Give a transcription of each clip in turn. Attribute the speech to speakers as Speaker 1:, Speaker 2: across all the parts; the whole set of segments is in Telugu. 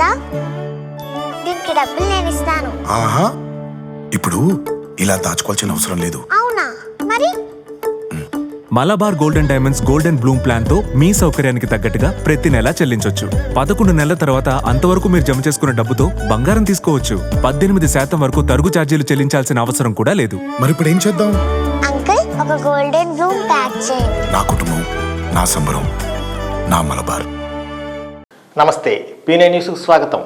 Speaker 1: ఉందా? దీనికి డబ్బులు నేను ఇస్తాను.
Speaker 2: ఆహా, ఇప్పుడు ఇలా దాచుకోవాల్సిన అవసరం లేదు.
Speaker 1: అవునా? మరి
Speaker 3: Malabar golden diamonds golden Bloom plan తో మీ సౌకర్యానికి తగ్గట్టుగా ప్రతి నెల చెల్లించొచ్చు. 11 నెలల తర్వాత అంతవరకు మీరు జమ చేసుకున్న డబ్బుతో బంగారం తీసుకోవచ్చు. 18% వరకు తరుగు ఛార్జీలు చెల్లించాల్సిన అవసరం కూడా లేదు.
Speaker 2: మరి ఇప్పుడు ఏం చేద్దాం?
Speaker 1: అంకుల్, ఒక గోల్డెన్ బ్లూమ్ ప్యాక్ చేయండి.
Speaker 2: నా కుటుంబం, నా సంబరం, నా మలబార్.
Speaker 4: నమస్తే, పీనే న్యూస్కు స్వాగతం.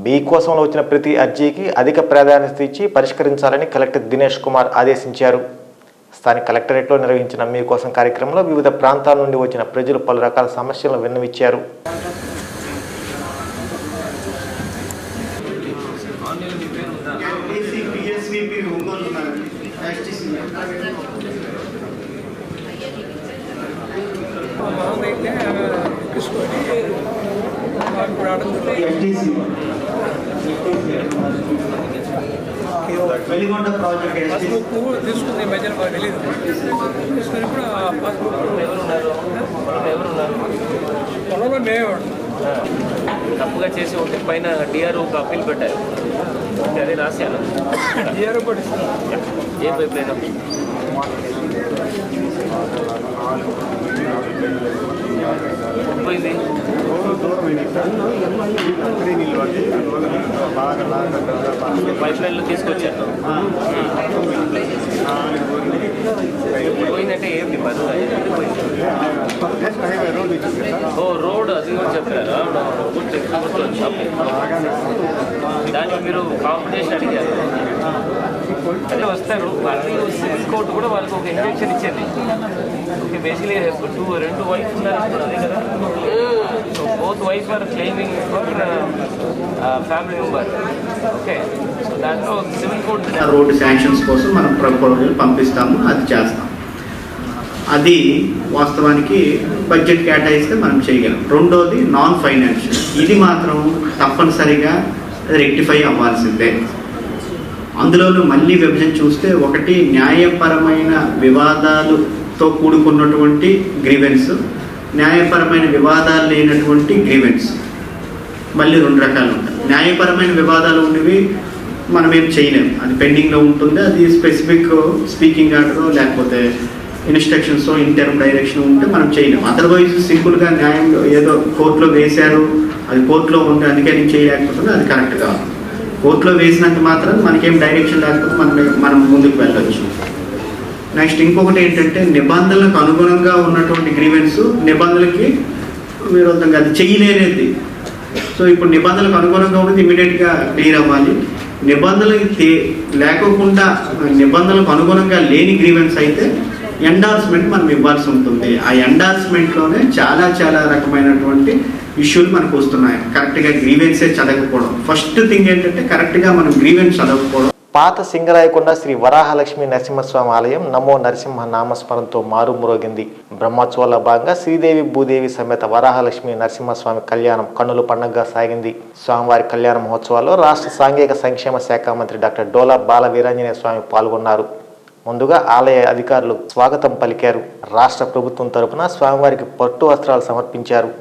Speaker 4: మీకోసంలో వచ్చిన ప్రతి అర్జీకి అధిక ప్రాధాన్యత ఇచ్చి పరిష్కరించాలని కలెక్టర్ దినేష్ కుమార్ ఆదేశించారు. స్థానిక కలెక్టరేట్లో నిర్వహించిన మీకోసం కార్యక్రమంలో వివిధ ప్రాంతాల నుండి వచ్చిన ప్రజలు పలు రకాల సమస్యలను విన్నవించారు.
Speaker 5: వెలిగొండ ప్రాజెక్ట్ తీసుకుంది మధ్యలో మాకు తెలియదు. తీసుకుని ఇప్పుడు పొలంలో మేవాడు
Speaker 6: తప్పుగా చేసి ఉంటే పైన డిఆర్ఓ ఒక అప్పీల్ పెట్టారు. అదే రాశాను.
Speaker 5: డిఆర్ఓ కూడా
Speaker 6: ఏ పైప్ అయినా పోయింది. పైప్ లైన్లో తీసుకొచ్చాను. పోయిందంటే ఏంటి పని? ఓ రోడ్ అది కూడా చెప్పారా? దానికి మీరు కాంపిటీషన్ అడిగారు. అంటే వస్తారు వాళ్ళు, సివిల్ కోర్టు కూడా వాళ్ళకి ఒక ఇంజెక్షన్ ఇచ్చేది. ఓకే, బేసిక్లీ రెండు వైఫ్ ఉన్నారు అదే కదా. So both wife or claiming for family member. Okay, so దాంట్లో సివిల్ కోర్టు
Speaker 7: రోడ్డు శాంక్షన్స్ కోసం మనం ప్రపోజల్ పంపిస్తాము, అది చేస్తాం. అది వాస్తవానికి బడ్జెట్ కేటాయిస్తే మనం చేయగలం. రెండోది నాన్ ఫైనాన్షియల్, ఇది మాత్రం తప్పనిసరిగా రెక్టిఫై అవ్వాల్సిందే. అందులోనూ మళ్ళీ విభజన చూస్తే ఒకటి న్యాయపరమైన వివాదాలతో కూడుకున్నటువంటి గ్రీవెన్స్, న్యాయపరమైన వివాదాలు లేనటువంటి గ్రీవెన్స్, మళ్ళీ రెండు రకాలు ఉంటాయి. న్యాయపరమైన వివాదాలు ఉండేవి మనం ఏం చేయలేము, అది పెండింగ్లో ఉంటుంది. అది స్పెసిఫిక్ స్పీకింగ్ ఆర్డర్ లేకపోతే ఇన్స్ట్రక్షన్స్ ఇంటర్మ్ డైరెక్షన్ ఉంటే మనం చేయలేము. అదర్వైజ్ సింపుల్గా న్యాయం ఏదో కోర్టులో వేశారు, అది కోర్టులో ఉంది అందుకే నేను చేయలేకపోతున్నా, అది కరెక్ట్ కాదు. కోర్టులో వేసినంత మాత్రం మనకేం డైరెక్షన్ లేకపోతే మనం ముందుకు వెళ్ళొచ్చు. నెక్స్ట్ ఇంకొకటి ఏంటంటే నిబంధనలకు అనుగుణంగా ఉన్నటువంటి గ్రీవెన్స్ నిబంధనలకి విరోధంగా అది చేయలేనిది. సో ఇప్పుడు నిబంధనలకు అనుగుణంగా ఉన్నది ఇమీడియట్గా క్లియర్ అవ్వాలి. నిబంధనలకి లేకోకుండా నిబంధనలకు అనుగుణంగా లేని గ్రీవెన్స్ అయితే ఎండార్స్మెంట్ మనం ఇవ్వాల్సి ఉంటుంది. ఆ ఎండార్స్మెంట్లోనే చాలా చాలా రకమైనటువంటి ఇష్యూలు మనకు వస్తున్నాయి. కరెక్ట్గా గ్రీవెన్సే చదవకపోవడం. ఫస్ట్ థింగ్ ఏంటంటే కరెక్ట్గా మనం గ్రీవెన్స్ చదవకపోవడం.
Speaker 4: పాత సింగరాయకొండ శ్రీ వరాహలక్ష్మి నరసింహస్వామి ఆలయం నమో నరసింహ నామస్మరణతో మారుమ్రోగింది. బ్రహ్మోత్సవాల భాగంగా శ్రీదేవి భూదేవి సమేత వరాహలక్ష్మి నరసింహస్వామి కళ్యాణం కన్నుల పండుగగా సాగింది. స్వామివారి కళ్యాణ మహోత్సవాల్లో రాష్ట్ర సాంఘిక సంక్షేమ శాఖ మంత్రి డాక్టర్ డోలా బాల వీరాంజనేయ స్వామి పాల్గొన్నారు. ముందుగా ఆలయ అధికారులు స్వాగతం పలికారు. రాష్ట్ర ప్రభుత్వం తరపున స్వామివారికి పట్టు వస్త్రాలు సమర్పించారు.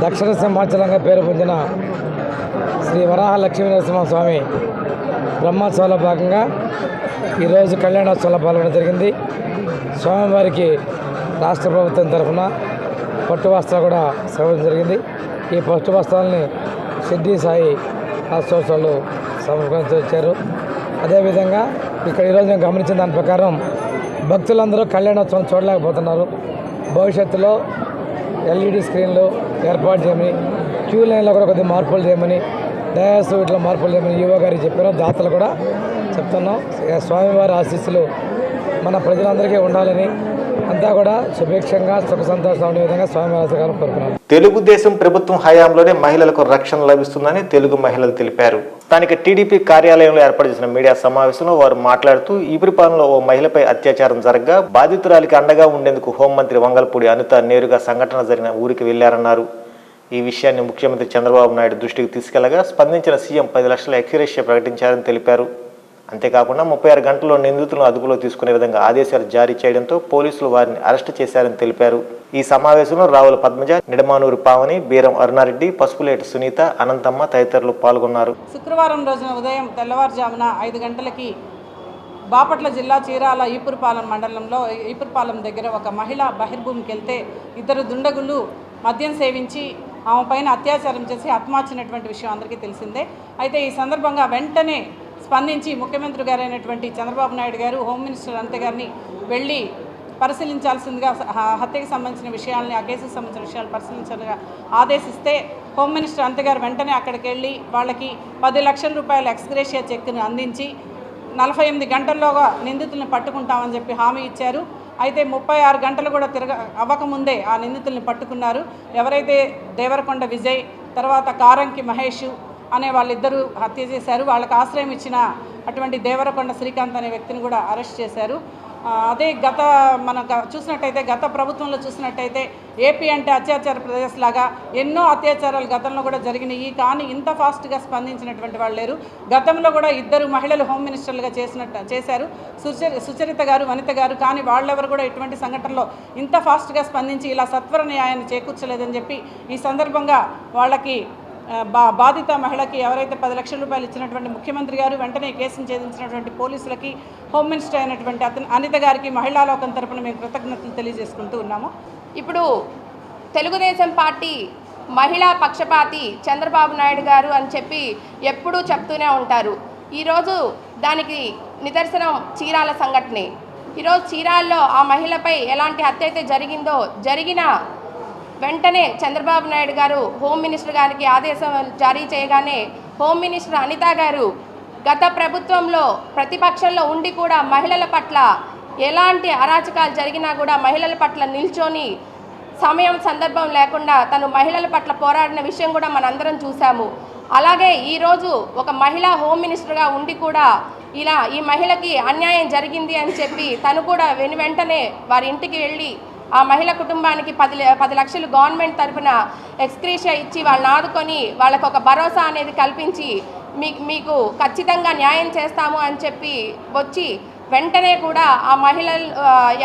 Speaker 8: దక్షిణ సింహాచలంగా పేరు పొందిన శ్రీ వరాహ లక్ష్మీ నరసింహస్వామి బ్రహ్మోత్సవాల భాగంగా ఈరోజు కళ్యాణోత్సవంలో పాల్గొనడం జరిగింది. స్వామివారికి రాష్ట్ర ప్రభుత్వం తరఫున పట్టు వస్త్రాలు కూడా సమర్పించడం జరిగింది. ఈ పట్టు వస్త్రాలని సిద్ధి సాయి రాష్ట్రోత్సవాలు సమర్పించి వచ్చారు. అదేవిధంగా ఇక్కడ ఈరోజు నేను గమనించిన దాని ప్రకారం భక్తులందరూ కళ్యాణోత్సవం చూడలేకపోతున్నారు. భవిష్యత్తులో ఎల్ఈడి స్క్రీన్లు ఏర్పాటు చేయమని, క్యూ లైన్లో కూడా కొద్దిగా మార్పులు చేయమని, డయాస్ ఇట్లా మార్పులు చేయమని ఈవో గారికి చెప్పారు. దాతలు కూడా చెప్తున్నాం. స్వామివారి ఆశీస్సులు మన ప్రజలందరికీ ఉండాలని, అంతా కూడా సుభిక్షంగా సుఖ సంతోషం ఉండే విధంగా స్వామివారి ఆశీర్వాదం కోరుకున్నాను.
Speaker 4: తెలుగుదేశం ప్రభుత్వం హయాంలోనే మహిళలకు రక్షణ లభిస్తుందని తెలుగు మహిళలు తెలిపారు. స్థానిక టీడీపీ కార్యాలయంలో ఏర్పాటు చేసిన మీడియా సమావేశంలో వారు మాట్లాడుతూ ఈపురపాలెంలో ఓ మహిళపై అత్యాచారం జరగగా బాధితురాలికి అండగా ఉండేందుకు హోంమంత్రి వంగల్పూడి అనిత నేరుగా సంఘటన జరిగిన ఊరికి వెళ్లారన్నారు. ఈ విషయాన్ని ముఖ్యమంత్రి చంద్రబాబు నాయుడు దృష్టికి తీసుకెళ్లగా స్పందించిన సీఎం 10 లక్షల ఎక్స్గ్రేషియా ప్రకటించారని తెలిపారు. అంతేకాకుండా 36 గంటల్లో నిందితులను అదుపులో తీసుకునే విధంగా ఆదేశాలు జారీ చేయడంతో పోలీసులు వారిని అరెస్టు చేశారని తెలిపారు. ఈ సమావేశంలో రావుల పద్మజ, నిడమానూరు పావని, బీరం అరుణారెడ్డి, పసుపులేటి సునీత, అనంతమ్మ తదితరులు పాల్గొన్నారు.
Speaker 9: శుక్రవారం రోజున ఉదయం తెల్లవారుజామున 5 గంటలకి బాపట్ల జిల్లా చీరాల ఈపురపాలెం మండలంలో ఈపురపాలెం దగ్గర ఒక మహిళ బహిర్భూమికి వెళ్తే 2 దుండగులు మద్యం సేవించి ఆమె పైన అత్యాచారం చేసి హతమార్చినటువంటి విషయం అందరికీ తెలిసిందే. అయితే ఈ సందర్భంగా వెంటనే స్పందించి ముఖ్యమంత్రి గారైనటువంటి చంద్రబాబు నాయుడు గారు, హోమ్ మినిస్టర్ అనిత గారిని వెళ్ళి పరిశీలించాల్సిందిగా, హత్యకు సంబంధించిన విషయాలని, ఆ కేసుకు సంబంధించిన విషయాలు పరిశీలించాలని ఆదేశిస్తే హోమ్ మినిస్టర్ అనిత గారు వెంటనే అక్కడికి వెళ్ళి వాళ్ళకి 10 లక్షల రూపాయల ఎక్స్గ్రేషియా చెక్ను అందించి 48 గంటల్లోగా నిందితుల్ని పట్టుకుంటామని చెప్పి హామీ ఇచ్చారు. అయితే 36 గంటలు కూడా అవ్వకముందే ఆ నిందితుల్ని పట్టుకున్నారు. ఎవరైతే దేవరకొండ విజయ్, తర్వాత కారంకి మహేష్ అనే వాళ్ళిద్దరూ హత్య చేశారు. వాళ్ళకి ఆశ్రయం ఇచ్చిన అటువంటి దేవరకొండ శ్రీకాంత్ అనే వ్యక్తిని కూడా అరెస్ట్ చేశారు. అదే చూసినట్టయితే గత ప్రభుత్వంలో చూసినట్టయితే ఏపీ అంటే అత్యాచార ప్రదేశలాగా ఎన్నో అత్యాచారాలు గతంలో కూడా జరిగినాయి. కానీ ఇంత ఫాస్ట్గా స్పందించినటువంటి వాళ్ళు లేరు. గతంలో కూడా 2 మహిళలు హోమ్ మినిస్టర్లుగా చేశారు, సుచరిత గారు, వనిత గారు. కానీ వాళ్ళెవరు కూడా ఇటువంటి సంఘటనలో ఇంత ఫాస్ట్గా స్పందించి ఇలా సత్వర న్యాయాన్ని చేకూర్చలేదని చెప్పి ఈ సందర్భంగా వాళ్ళకి బాధిత మహిళకి ఎవరైతే 10 లక్షల రూపాయలు ఇచ్చినటువంటి ముఖ్యమంత్రి గారు, వెంటనే కేసును ఛేదించినటువంటి పోలీసులకి, హోమ్ మినిస్టర్ అయినటువంటి అనిత గారికి మహిళా లోకం తరపున మేము కృతజ్ఞతలు తెలియజేసుకుంటూ ఉన్నాము.
Speaker 10: ఇప్పుడు తెలుగుదేశం పార్టీ మహిళా పక్షపాతి చంద్రబాబు నాయుడు గారు అని చెప్పి ఎప్పుడూ చెప్తూనే ఉంటారు. ఈరోజు దానికి నిదర్శనం చీరాల సంఘటనే. ఈరోజు చీరాల్లో ఆ మహిళపై ఎలాంటి హత్య అయితే జరిగిందో, జరిగిన వెంటనే చంద్రబాబు నాయుడు గారు హోమ్ మినిస్టర్ గారికి ఆదేశం జారీ చేయగానే హోమ్ మినిస్టర్ అనిత గారు గత ప్రభుత్వంలో ప్రతిపక్షంలో ఉండి కూడా మహిళల పట్ల ఎలాంటి అరాచకాలు జరిగినా కూడా మహిళల పట్ల నిల్చొని సమయం సందర్భం లేకుండా తను మహిళల పట్ల పోరాడిన విషయం కూడా మనందరం చూసాము. అలాగే ఈరోజు ఒక మహిళా హోమ్ మినిస్టర్గా ఉండి కూడా ఇలా ఈ మహిళకి అన్యాయం జరిగింది అని చెప్పి తను కూడా వెంటనే వారి ఇంటికి వెళ్ళి ఆ మహిళ కుటుంబానికి 10 లక్షలు గవర్నమెంట్ తరఫున ఎక్స్గ్రేషియా ఇచ్చి వాళ్ళని ఆదుకొని వాళ్ళకు ఒక భరోసా అనేది కల్పించి మీకు ఖచ్చితంగా న్యాయం చేస్తాము అని చెప్పి వచ్చి వెంటనే కూడా ఆ మహిళలు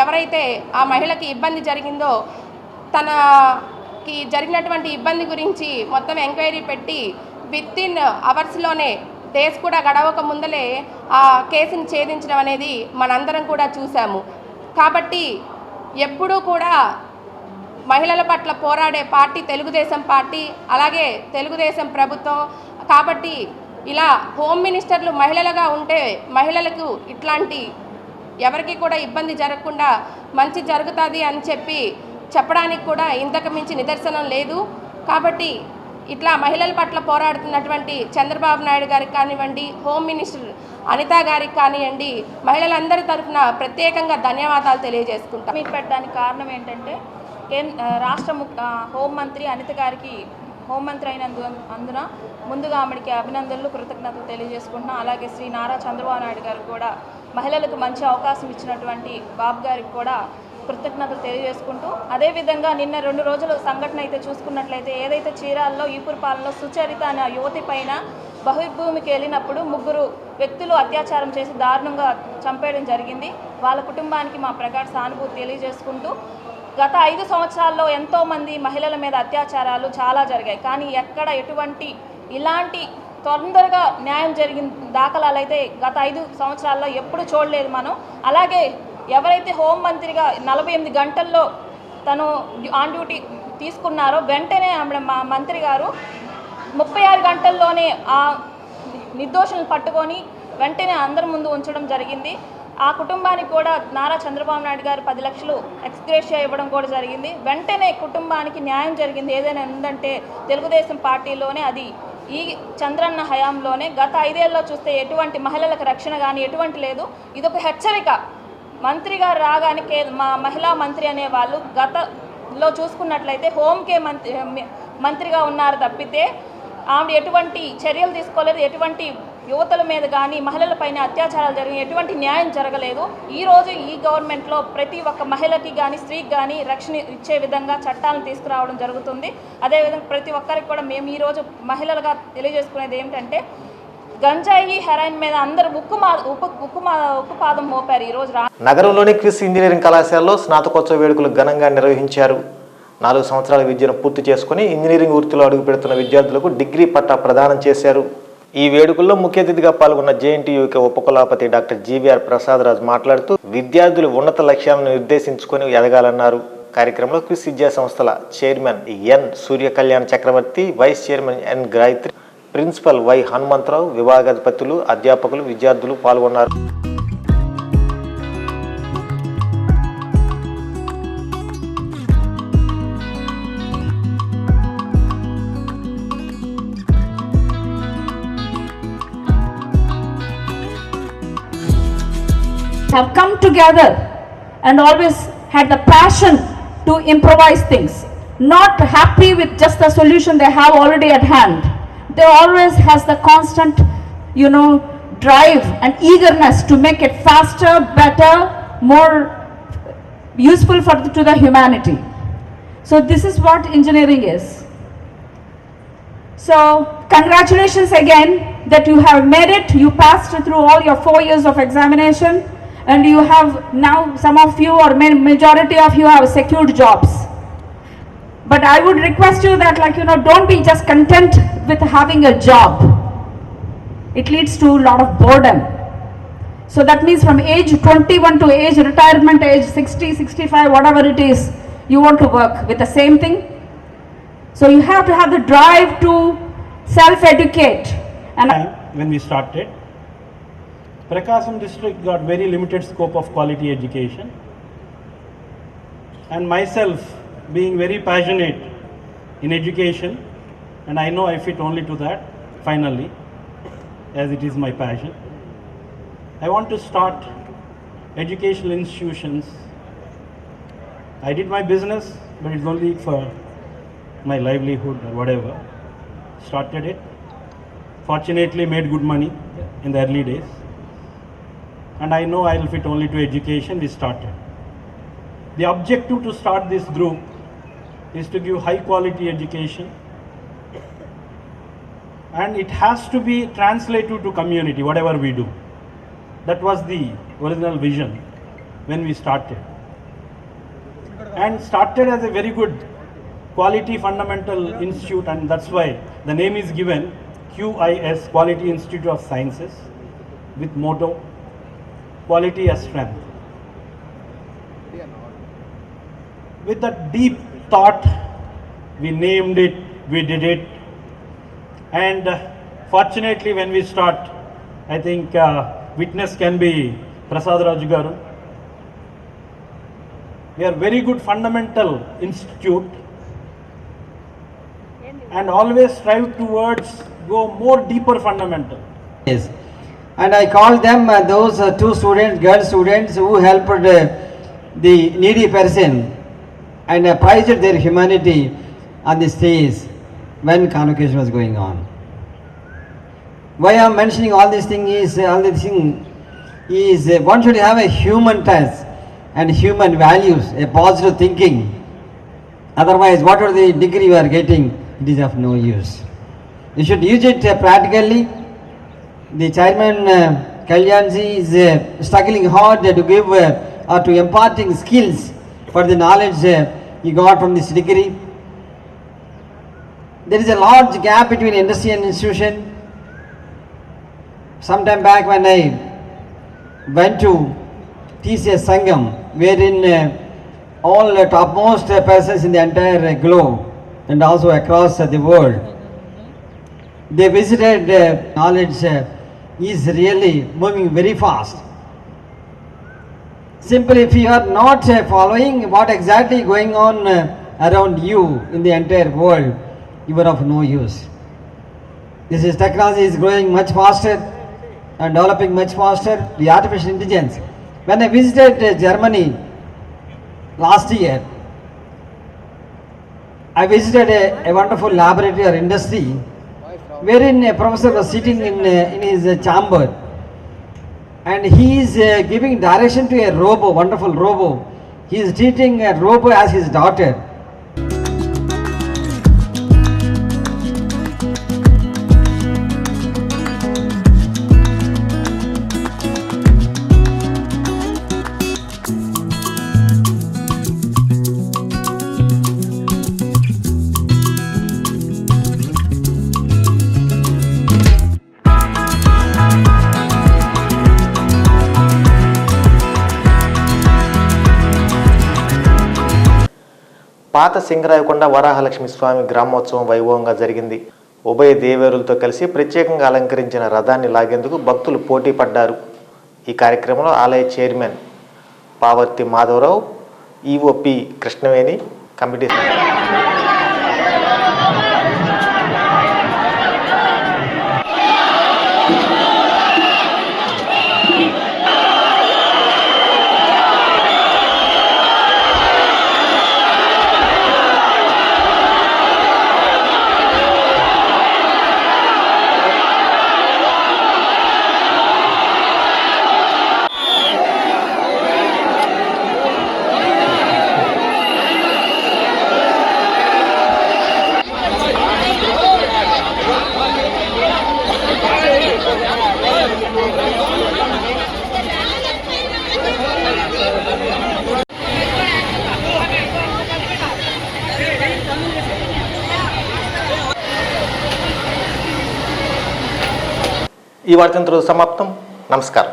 Speaker 10: ఎవరైతే ఆ మహిళకి ఇబ్బంది జరిగిందో తనకి జరిగినటువంటి ఇబ్బంది గురించి మొత్తం ఎంక్వైరీ పెట్టి వితిన్ అవర్స్లోనే డేస్ కూడా గడవక ముందలే ఆ కేసుని ఛేదించడం అనేది మనందరం కూడా చూసాము. కాబట్టి ఎప్పుడూ కూడా మహిళల పట్ల పోరాడే పార్టీ తెలుగుదేశం పార్టీ, అలాగే తెలుగుదేశం ప్రభుత్వం. కాబట్టి ఇలా హోమ్ మినిస్టర్లు మహిళలుగా ఉంటే మహిళలకు ఇట్లాంటి ఎవరికి కూడా ఇబ్బంది జరగకుండా మంచి జరుగుతుంది అని చెప్పడానికి కూడా ఇంతకు మించి నిదర్శనం లేదు. కాబట్టి ఇట్లా మహిళల పట్ల పోరాడుతున్నటువంటి చంద్రబాబు నాయుడు గారికి కానివ్వండి, హోమ్ మినిస్టర్ అనిత గారికి కానివ్వండి, మహిళలందరి తరఫున ప్రత్యేకంగా ధన్యవాదాలు తెలియజేసుకుంటాం.
Speaker 11: మీకు పెట్టడానికి కారణం ఏంటంటే రాష్ట్ర హోంమంత్రి అనిత గారికి హోంమంత్రి అయినందున ముందుగా ఆమెకి అభినందనలు, కృతజ్ఞతలు తెలియజేసుకుంటున్నాం. అలాగే శ్రీ నారా చంద్రబాబు నాయుడు గారు కూడా మహిళలకు మంచి అవకాశం ఇచ్చినటువంటి బాబు గారికి కూడా కృతజ్ఞతలు తెలియజేసుకుంటూ, అదేవిధంగా నిన్న 2 రోజుల సంఘటన అయితే చూసుకున్నట్లయితే ఏదైతే చీరాల్లో ఈపురపాలెంలో సుచరిత అనే యువతి పైన బహిర్భూమికి వెళ్ళినప్పుడు 3 వ్యక్తులు అత్యాచారం చేసి దారుణంగా చంపేయడం జరిగింది. వాళ్ళ కుటుంబానికి మా ప్రగాఢ సానుభూతి తెలియజేసుకుంటూ గత 5 సంవత్సరాల్లో ఎంతోమంది మహిళల మీద అత్యాచారాలు చాలా జరిగాయి, కానీ ఎక్కడ ఎటువంటి ఇలాంటి తొందరగా న్యాయం జరిగిన దాఖలాలు అయితే గత 5 సంవత్సరాల్లో ఎప్పుడు చూడలేదు మనం. అలాగే ఎవరైతే హోంమంత్రిగా 48 గంటల్లో తను ఆన్ డ్యూటీ తీసుకున్నారో వెంటనే మా మంత్రి గారు 36 గంటల్లోనే ఆ నిర్దోషులను పట్టుకొని వెంటనే అందరి ముందు ఉంచడం జరిగింది. ఆ కుటుంబానికి కూడా నారా చంద్రబాబు నాయుడు గారు 10 లక్షలు ఎక్స్గ్రేషియా ఇవ్వడం కూడా జరిగింది. వెంటనే కుటుంబానికి న్యాయం జరిగింది. ఏదైనా ఉందంటే తెలుగుదేశం పార్టీలోనే, అది ఈ చంద్రన్న హయాంలోనే. గత 5 ఏళ్ళలో చూస్తే ఎటువంటి మహిళలకు రక్షణ కానీ ఎటువంటి లేదు. ఇదొక హెచ్చరిక. మంత్రి గారు రాగానే మా మహిళా మంత్రి అనేవాళ్ళు గతంలో చూసుకున్నట్లయితే హోంకే మంత్రిగా ఉన్నారు తప్పితే ఆవిడ ఎటువంటి చర్యలు తీసుకోలేదు. ఎటువంటి యువతల మీద కానీ మహిళలపైన అత్యాచారాలు జరిగిన ఎటువంటి న్యాయం జరగలేదు. ఈరోజు ఈ గవర్నమెంట్లో ప్రతి ఒక్క మహిళకి కానీ స్త్రీకి కానీ రక్షణ ఇచ్చే విధంగా చట్టాలను తీసుకురావడం జరుగుతుంది. అదేవిధంగా ప్రతి ఒక్కరికి కూడా మేము ఈరోజు మహిళలుగా తెలియజేసుకునేది ఏమిటంటే, గంజాయి హెరాయిన్ మీద అందరూ ఉక్కుపాదం మోపారు. ఈరోజు
Speaker 4: నగరంలోని క్రిస్ ఇంజనీరింగ్ కళాశాలలో స్నాతకోత్సవ వేడుకలు ఘనంగా నిర్వహించారు. 4 సంవత్సరాల విద్యను పూర్తి చేసుకుని ఇంజనీరింగ్ వృత్తిలో అడుగు పెడుతున్న విద్యార్థులకు డిగ్రీ పట్టా ప్రదానం చేశారు. ఈ వేడుకల్లో ముఖ్య అతిథిగా పాల్గొన్న జేఎన్టీయూకే ఉపకులపతి డాక్టర్ జీవీఆర్ ప్రసాదరాజ్ మాట్లాడుతూ విద్యార్థులు ఉన్నత లక్ష్యాలను నిర్దేశించుకొని ఎదగాలన్నారు. కార్యక్రమంలో క్రిస్ విద్యా సంస్థల chairman N Suryakalyan Chakravarthi, vice chairman N Gayatri, principal Y Hanumantharao, విభాగాధిపతులు, అధ్యాపకులు, విద్యార్థులు పాల్గొన్నారు.
Speaker 12: have come together and always had the passion to improvise things, not happy with just the solution they have already at hand. They always has the constant, drive and eagerness to make it faster, better, more useful to the humanity. So this is what engineering is. So congratulations again that you have made it. You passed through all your 4 years of examination. And you have now, some of you or majority of you have secured jobs. But I would request you that don't be just content with having a job. It leads to a lot of boredom. So that means from age 21 to age retirement, age 60, 65, whatever it is, you want to work with the same thing. So you have to have the drive to self-educate. And
Speaker 13: when we started, Prakasam district got very limited scope of quality education, and myself being very passionate in education, and I know I fit only to that finally, as it is my passion. I want to start educational institutions. I did my business, but it's only for my livelihood or whatever. Started it, fortunately made good money in the early days. And I know I'll fit only to education. We started. The objective to start this group is to give high quality education, and it has to be translated to community, whatever we do. That was the original vision when we started. And started as a very good quality fundamental institute, and that's why the name is given QIS, Quality Institute of Sciences, with motto quality as strength. With that deep thought, we named it, we did it, and fortunately when we start, I think witness can be Prasad Raj Garu. We are very good fundamental institute and always strive towards go more deeper fundamental.
Speaker 8: Yes. And I call them those 2 students, girl students, who helped the needy person and prized their humanity on the stage when convocation was going on. Why I am mentioning all these things is one should have a human touch and human values, a positive thinking. Otherwise, whatever the degree you are getting, it is of no use. You should use it practically. The chairman Kalyanji is struggling hard to give or to imparting skills
Speaker 14: for the knowledge he got from this degree. There is a large gap between industry and institution. Sometime back when I went to TCS Sangam, wherein all topmost persons in the entire globe and also across the world, they visited. Knowledge is really moving very fast. Simply, if you are not following what exactly going on around you in the entire world, you are of no use. This is technology is growing much faster and developing much faster. The artificial intelligence. When I visited Germany last year, I visited a wonderful laboratory or industry wherein a professor was sitting in his chamber, and he is giving direction to a robo, wonderful robo. He is treating a robo as his daughter.
Speaker 4: పాత సింగరాయకొండ వరాహలక్ష్మి స్వామి గ్రామోత్సవం వైభవంగా జరిగింది. ఉభయ దేవేరులతో కలిసి ప్రత్యేకంగా అలంకరించిన రథాన్ని లాగేందుకు భక్తులు పోటీ పడ్డారు. ఈ కార్యక్రమంలో ఆలయ chairman Pavarthi Madhavarao, EOP Krishnaveni, committee ఈ వార్తంతో సమాప్తం. నమస్కారం.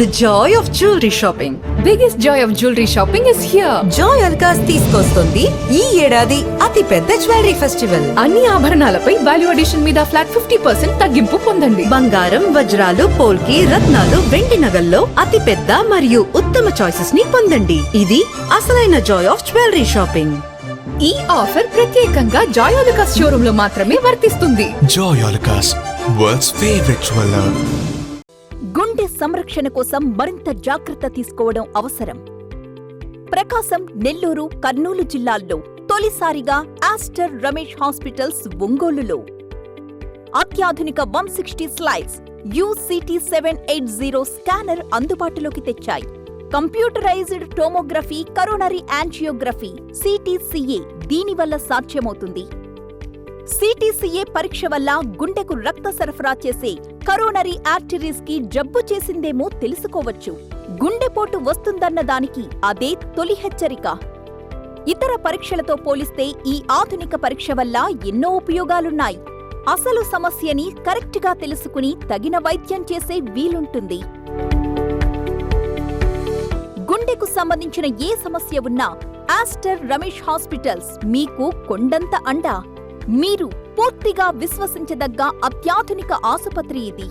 Speaker 15: The joy of jewelry shopping. Biggest joy of jewelry shopping is here. Joy Alucas తీసుకొస్తుంది ఈ ఏడాది అతి పెద్ద జ్యువెలరీ ఫెస్టివల్. అన్ని ఆభరణాలపై వాల్యూ అడిషన్ మీద ఫ్లాట్ 50% తగ్గింపు పొందండి. బంగారం, వజ్రాలు, పోల్కి, రత్నాలు, వెండి నగల్లో అతి పెద్ద మరియు ఉత్తమ చాయిసెస్ ని పొందండి. ఇది అసలైన జాయ్ ఆఫ్ జ్యువెలరీ షాపింగ్. ఈ ఆఫర్ ప్రత్యేకంగా జాయ్ ఆలుకాస్ షోరూమ్ లో మాత్రమే వర్తిస్తుంది.
Speaker 2: Joy Alukkas, world's favourite jeweller.
Speaker 15: గుండె సంరక్షణ కోసం మరింత జాగ్రత్త తీసుకోవడం అవసరం. ప్రకాశం, నెల్లూరు, కర్నూలు జిల్లాల్లో తొలిసారిగా ఆస్టర్ రమేష్ హాస్పిటల్స్ ఒంగోలులో అత్యాధునిక 160 స్లైడ్స్ UCT 780 స్కానర్ అందుబాటులోకి తెచ్చాయి. Computerised tomography, coronary angiography, CTCA దీనివల్ల సాధ్యమవుతుంది. CTCA పరీక్ష వల్ల గుండెకు రక్త సరఫరా చేసే కరోనరీ ఆర్టరీస్ కి జబ్బు చేసిందేమో తెలుసుకోవచ్చు. గుండెపోటు వస్తుందన్న దానికి అదే తొలి హెచ్చరిక. ఇతర పరీక్షలతో పోలిస్తే ఈ ఆధునిక పరీక్ష వల్ల ఎన్నో ఉపయోగాలున్నాయి. అసలు సమస్యని కరెక్ట్గా తెలుసుకుని తగిన వైద్యం చేసే వీలుంటుంది. గుండెకు సంబంధించిన ఏ సమస్య ఉన్నా ఆస్టర్ రమేష్ హాస్పిటల్స్ మీకు కొండంత అండ. మీరు పూర్తిగా విశ్వసించదగ్గ అత్యాధునిక ఆసుపత్రి ఇది.